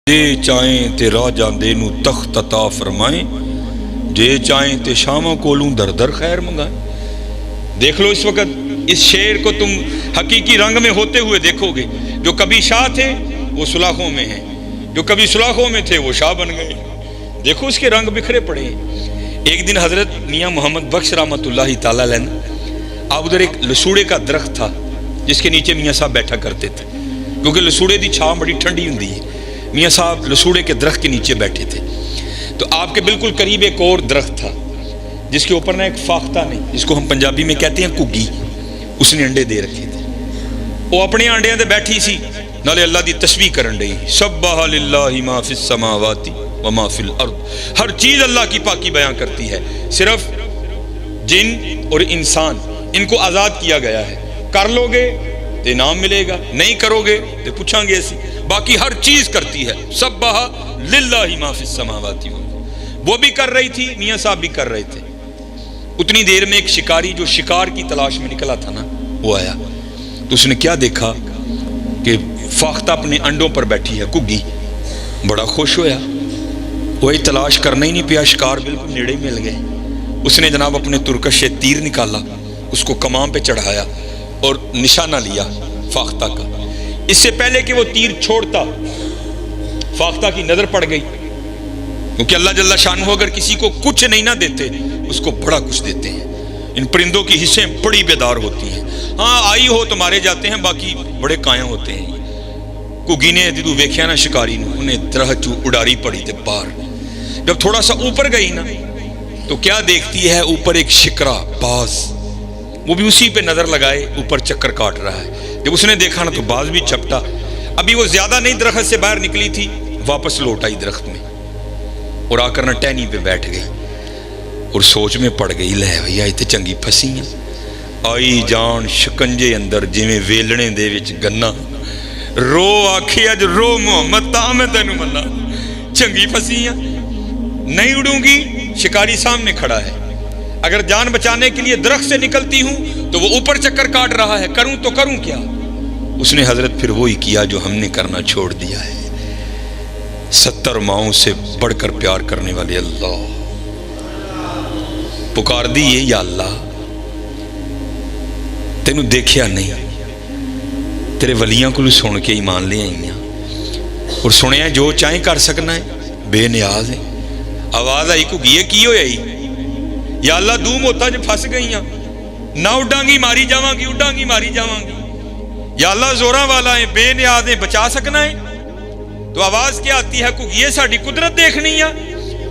جے چاہیں تے راہ جاندے نو تخت عطا فرمائیں، جے چاہیں تے شاموں کولوں در در خیر منگائیں۔ دیکھ لو اس وقت اس شعر کو تم حقیقی رنگ میں ہوتے ہوئے دیکھو گے۔ جو کبھی شاہ تھے وہ سلاخوں میں ہیں، جو کبھی سلاخوں میں تھے وہ شاہ بن گئے۔ دیکھو اس کے رنگ بکھرے پڑے ہیں۔ ایک دن حضرت میاں محمد بخش رحمۃ اللہ تعالیٰ علیہ اب ادھر ایک لسوڑے کا درخت تھا جس کے نیچے میاں صاحب بیٹھا کرتے تھے، کیونکہ لسوڑے دی چھاؤں بڑی ٹھنڈی ہوندی ہے۔ میاں صاحب لسوڑے کے درخت کے نیچے بیٹھے تھے، تو آپ کے بالکل قریب ایک اور درخت تھا جس کے اوپر نہ ایک فاختہ نے، جس کو ہم پنجابی میں کہتے ہیں کگی، اس نے انڈے دے رکھے تھے۔ وہ اپنے انڈیاں دے بیٹھی سی، نالے اللہ دی تسبیح کرن رہی، سبح للہ ما فی السماوات وما فی الارض۔ ہر چیز اللہ کی پاکی بیان کرتی ہے، صرف جن اور انسان ان کو آزاد کیا گیا ہے۔ کر لو گے تو انعام ملے گا، نہیں کرو گے تو پوچھاں گے ایسی۔ باقی ہر چیز کرتی ہے، سبح للہ ما فی السماوات۔ وہ بھی کر رہی تھی، میاں صاحب بھی کر رہے تھے۔ اتنی دیر میں ایک شکاری جو شکار کی تلاش میں نکلا تھا نا، وہ آیا، تو اس نے کیا دیکھا کہ فاختہ اپنے انڈوں پر بیٹھی ہے کگی۔ بڑا خوش ہویا، وہی تلاش کرنا ہی نہیں پیا، شکار بالکل نیڑے مل گئے۔ اس نے جناب اپنے ترکش سے تیر نکالا، اس کو کمان پہ چڑھایا اور نشانہ لیا فاختہ کا۔ اس سے پہلے کہ وہ تیر چھوڑتا، فاختہ کی نظر پڑ گئی، کیونکہ اللہ جل شانہ اگر کسی کو کچھ نہیں نہ دیتے اس کو بڑا کچھ دیتے ہیں۔ ان پرندوں کی حصیں بڑی بیدار ہوتی ہیں، ہاں آئی ہو تو مارے جاتے ہیں، باقی بڑے قائم ہوتے ہیں۔ کگی نے جدو ویکھیا نا شکاری نے، انہیں درخت چوں اڈاری پڑی تے پار۔ جب تھوڑا سا اوپر گئی نا تو کیا دیکھتی ہے، اوپر ایک شکرا باز، وہ بھی اسی پہ نظر لگائے اوپر چکر کاٹ رہا ہے۔ جب اس نے دیکھا نا تو باز بھی چھپٹا۔ ابھی وہ زیادہ نہیں درخت سے باہر نکلی تھی، واپس لوٹ آئی درخت میں اور آ کر نہ ٹہنی پہ بیٹھ گئی اور سوچ میں پڑ گئی، لے بھیا یہ تے چنگی پھسی ہیں، آئی جان شکنجے اندر جویں ویلنے دے وچ گنا، رو آکھے اج رو محمد تا میں تینوں منا، چنگی پھسی ہیں، نہیں اڑوں گی۔ شکاری سامنے کھڑا ہے، اگر جان بچانے کے لیے درخت سے نکلتی ہوں تو وہ اوپر چکر کاٹ رہا ہے، کروں تو کروں کیا؟ اس نے حضرت پھر وہی کیا جو ہم نے کرنا چھوڑ دیا ہے۔ 70 ماؤں سے بڑھ کر پیار کرنے والے اللہ پکار دیئے، یا اللہ تینوں دیکھیا نہیں، تیرے ولیاں کو سن کے ایمان لے آئی ہیں اور سنیا جو چاہیں کر سکنا ہے، بے نیاز ہے۔ آواز آئی کو گیے کی ہوئی آئی، یا اللہ دوم ہوتا جو پھنس گئی ہیں، نہ اڈاں گی ماری جاواں گی، اڈاں گی ماری جاواں گی، یا اللہ زوراں والا ہے، بے نیاز ہے، بچا سکنا ہے۔ تو آواز کیا آتی ہے کو یہ ساڑی قدرت دیکھنی ہے،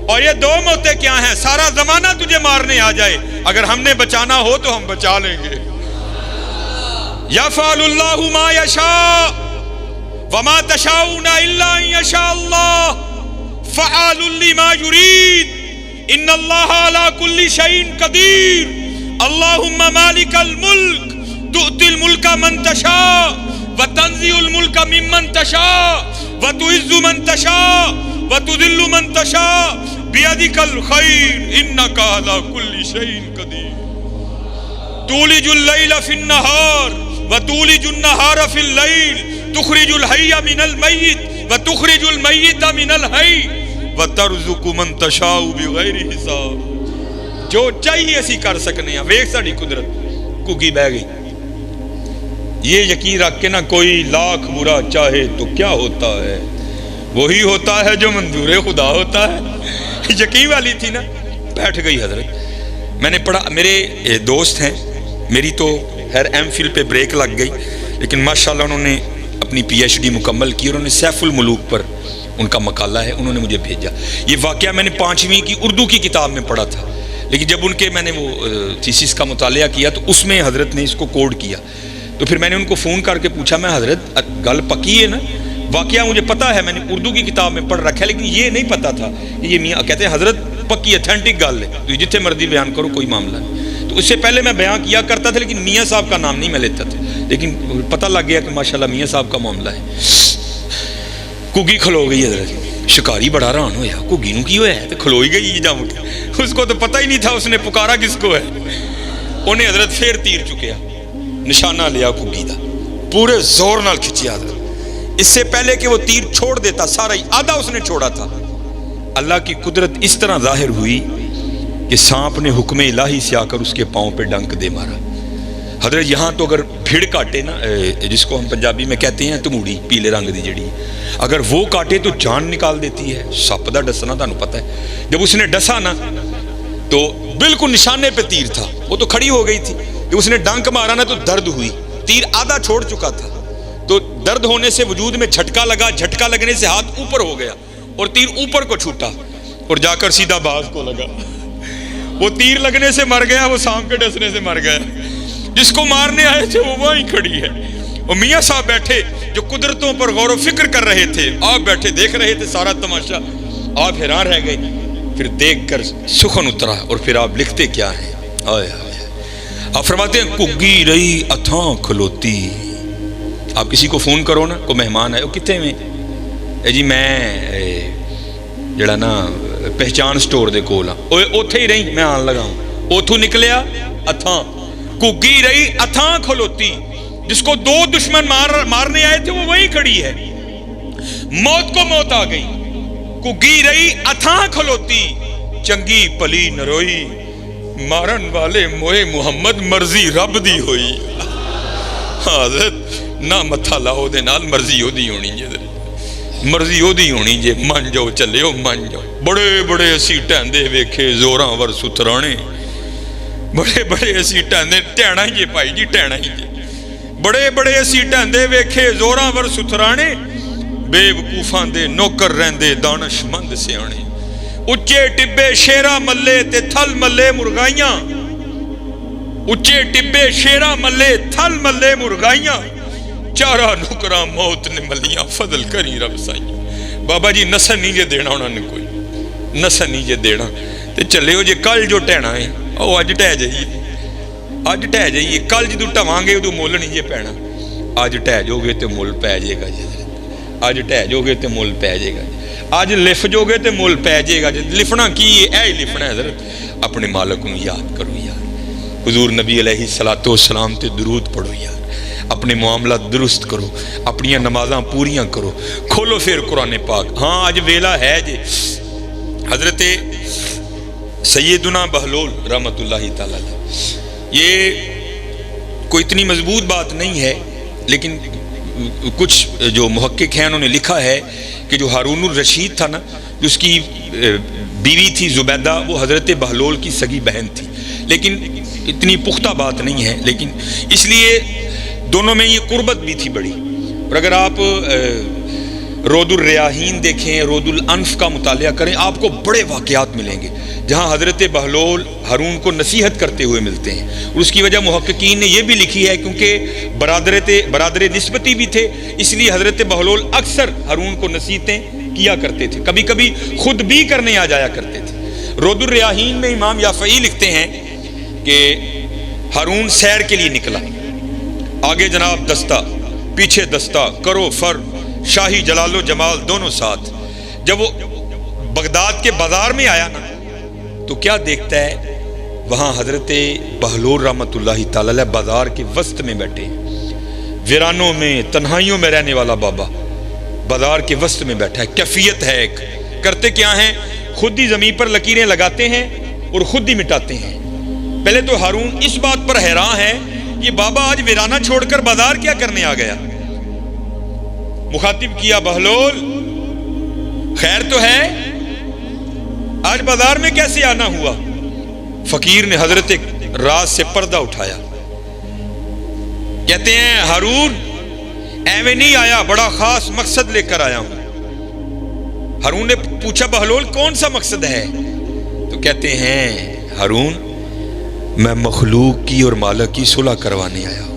اور یہ دو موتیں کیا ہیں، سارا زمانہ تجھے مارنے آ جائے، اگر ہم نے بچانا ہو تو ہم بچا لیں گے۔ یفعل اللہ ما یشاء وما تشاؤون الا ان یشاء اللہ فعال لما یرید ان اللہ علی کل شیء قدیر۔ اللہم مالک الملک تؤتی الملک من تشاء وتنزع الملک ممن تشاء وتعز من تشاء وتذل من تشاء بیدک الخیر انک علی کل شیء قدیر۔ تولج اللیل فی النہار وتولج النہار فی اللیل تخرج الحی من المیت وتخرج المیت من الحی وترزق من تشاء بغیر حساب۔ جو چاہیے اسی کر سکنے ہیں، ویکھ ساڈی قدرت۔ کگی بہ گئی۔ یہ یقین رکھ کے نہ کوئی لاکھ برا چاہے تو کیا ہوتا ہے، وہی ہوتا ہے جو منظور خدا ہوتا ہے۔ یقین والی تھی نا، بیٹھ گئی حضرت۔ میں نے پڑھا، میرے دوست ہیں، میری تو خیر ایم فل پہ بریک لگ گئی، لیکن ماشاءاللہ انہوں نے اپنی پی ایچ ڈی مکمل کی اور انہوں نے سیف الملوک پر ان کا مقالہ ہے، انہوں نے مجھے بھیجا۔ یہ واقعہ میں نے 5ویں کی اردو کی کتاب میں پڑھا تھا، لیکن جب ان کے میں نے وہ تھیسس کا مطالعہ کیا تو اس میں حضرت نے اس کو کوڈ کیا۔ تو پھر میں نے ان کو فون کر کے پوچھا، میں حضرت گل پکی ہے نا، واقعہ مجھے پتا ہے، میں نے اردو کی کتاب میں پڑھ رکھا ہے، لیکن یہ نہیں پتا تھا کہ یہ میاں کہتے ہیں حضرت پکی اتھینٹک گل ہے، تو جتنے مرضی بیان کرو کوئی معاملہ نہیں۔ تو اس سے پہلے میں بیان کیا کرتا تھا لیکن میاں صاحب کا نام نہیں میں لیتا تھا، لیکن پتہ لگ گیا کہ ماشاءاللہ میاں صاحب کا معاملہ ہے۔ کگی کھلو گئی حضرت، شکاری بڑا حیران ہویا، کگی نو کی ہویا ہے، تو کھلوئی گئی جا اٹھ، اس کو تو پتہ ہی نہیں تھا اس نے پکارا کس کو ہے۔ انہیں حضرت پھر تیر چکیا، نشانہ لیا کگی دا، پورے زور نال کھچیا حضرت، اس سے پہلے کہ وہ تیر چھوڑ دیتا سارا ہی آدھا اس نے چھوڑا تھا. اللہ کی قدرت اس طرح ظاہر ہوئی کہ سانپ نے حکم الہی سے آ کر اس کے پاؤں پہ ڈنک دے مارا. حضرت یہاں تو اگر بھیڑ کاٹے نا، جس کو ہم پنجابی میں کہتے ہیں تموڑی، پیلے رنگ دی جڑی، اگر وہ کاٹے تو جان نکال دیتی ہے. سپ دا ڈسنا تانوں پتہ ہے، جب اس نے ڈسا نا تو بالکل نشانے پہ تیر تھا، وہ تو کھڑی ہو گئی تھی. جب اس نے ڈنک مارا نا تو درد ہوئی، تیر آدھا چھوڑ چکا تھا، تو درد ہونے سے وجود میں جھٹکا لگا، جھٹکا لگنے سے ہاتھ اوپر ہو گیا اور تیر اوپر کو چھوٹا اور جا کر سیدھا باز کو لگا. وہ تیر لگنے سے مر گیا، وہ سانپ کے ڈسنے سے مر گیا. جس کو مارنے آئے تھے وہ وہیں کھڑی ہے. اور میاں صاحب بیٹھے جو قدرتوں پر غور و فکر کر رہے تھے، آپ بیٹھے دیکھ رہے تھے سارا تماشا. آپ حیران رہ گئے، پھر دیکھ کر سخن اترا اور پھر آپ لکھتے کیا ہیں. آپ فرماتے ہیں کگی رہی اتھاں کھلوتی. آپ کسی کو فون کرو نا، کوئی مہمان آئے، وہ کتنے میں جی میں جڑا نا پہچان سٹور دے کول ہاں، اوتھے ہی رہی، میں آن لگا ہوں. اوتھوں نکلیا اتھاں، کگی رہی اتھاں کھلوتی. جس کو دو دشمن مارنے آئے تھے وہ وہی کھڑی ہے. موت کو موت آ گئی. کگی رہی اتھاں کھلوتی، چنگی پلی نروئی، مارن والے موئے محمد مرضی رب دی ہوئی. حضرت نہ متھا لاؤ دے نال، مرضی ہو دی ہونی جے، مرضی ہو دی ہونی جے. من جاؤ چلے ہو، من جاؤ. بڑے بڑے اسی ٹہندے ویکھے زوراں ور سترانے، بڑے بڑے اسی ٹہندے، ٹہنا ہی جے پائی جی، ٹہنا ہی جے. بڑے بڑے اسی ٹہندے ویکھے زوراں ور سترانے، بے وقوفاں دے نوکر رہندے دانش مند سیانے. اچے ٹبے شیرا ملے تے تھل ملے مرغائیاں، اچے ٹبے شیرا ملے تھل ملے مرغائیاں، چارہ نکراں موت نے ملیاں فضل کری رب سائیاں. بابا جی نسل نہیں جے دینا انہوں نے، کوئی نسل نہیں جے دینا. تے چلے ہو جے کل جو ٹہنا ہے او اج ٹہ جائیے، اج ٹہ جائیے. کل جدو ٹھواں گے ادو مول نہیں جے پینا. اج ٹہ جو گے تے مول پی جائے گا جی. اج ٹہ جو گے تے مول پی جائے گا جی. اج لف جو گے تے مول پی جائے گا جی. لفنا کی ہے؟ اے ہی لفنا ہے حضرت. اپنے مالک کو یاد کرو یار، حضور نبی علیہ الصلوۃ والسلام تے درود پڑھو یار، اپنے معاملات درست کرو، اپنی نمازاں پوریاں کرو. کھولو پھر قرآن پاک. ہاں اج ویلا ہے جی. حضرت سیدنا بہلول رحمۃ اللہ تعالی علیہ، یہ کوئی اتنی مضبوط بات نہیں ہے، لیکن کچھ جو محقق ہیں انہوں نے لکھا ہے کہ جو ہارون الرشید تھا نا، جس کی بیوی تھی زبیدہ، وہ حضرت بہلول کی سگی بہن تھی. لیکن اتنی پختہ بات نہیں ہے، لیکن اس لیے دونوں میں یہ قربت بھی تھی بڑی. اور اگر آپ رود الریاحین دیکھیں، رود الانف کا مطالعہ کریں، آپ کو بڑے واقعات ملیں گے جہاں حضرت بہلول ہارون کو نصیحت کرتے ہوئے ملتے ہیں. اور اس کی وجہ محققین نے یہ بھی لکھی ہے کیونکہ برادر نسبتی بھی تھے، اس لیے حضرت بہلول اکثر ہارون کو نصیحتیں کیا کرتے تھے، کبھی کبھی خود بھی کرنے آ جایا کرتے تھے. رود الریاحین میں امام یافعی لکھتے ہیں کہ ہارون سیر کے لیے نکلا، آگے جناب دستہ، پیچھے دستہ، کرو فر، شاہی جلال و جمال دونوں ساتھ. جب وہ بغداد کے بازار میں آیا نا تو کیا دیکھتا ہے؟ وہاں حضرت بہلول رحمۃ اللہ تعالی علیہ بازار کے وسط میں بیٹھے، ویرانوں میں تنہائیوں میں رہنے والا بابا بازار کے وسط میں بیٹھا ہے. کیفیت ہے ایک. کرتے کیا ہیں؟ خود ہی زمین پر لکیریں لگاتے ہیں اور خود ہی مٹاتے ہیں. پہلے تو ہارون اس بات پر حیران ہے یہ بابا آج ویرانہ چھوڑ کر بازار کیا کرنے آ گیا. مخاطب کیا، بہلول خیر تو ہے، آج بازار میں کیسے آنا ہوا؟ فقیر نے حضرت راز سے پردہ اٹھایا، کہتے ہیں ہارون ایویں نہیں آیا، بڑا خاص مقصد لے کر آیا ہوں. ہارون نے پوچھا بہلول کون سا مقصد ہے؟ تو کہتے ہیں ہارون میں مخلوق کی اور مالک کی صلح کروانے آیا ہوں.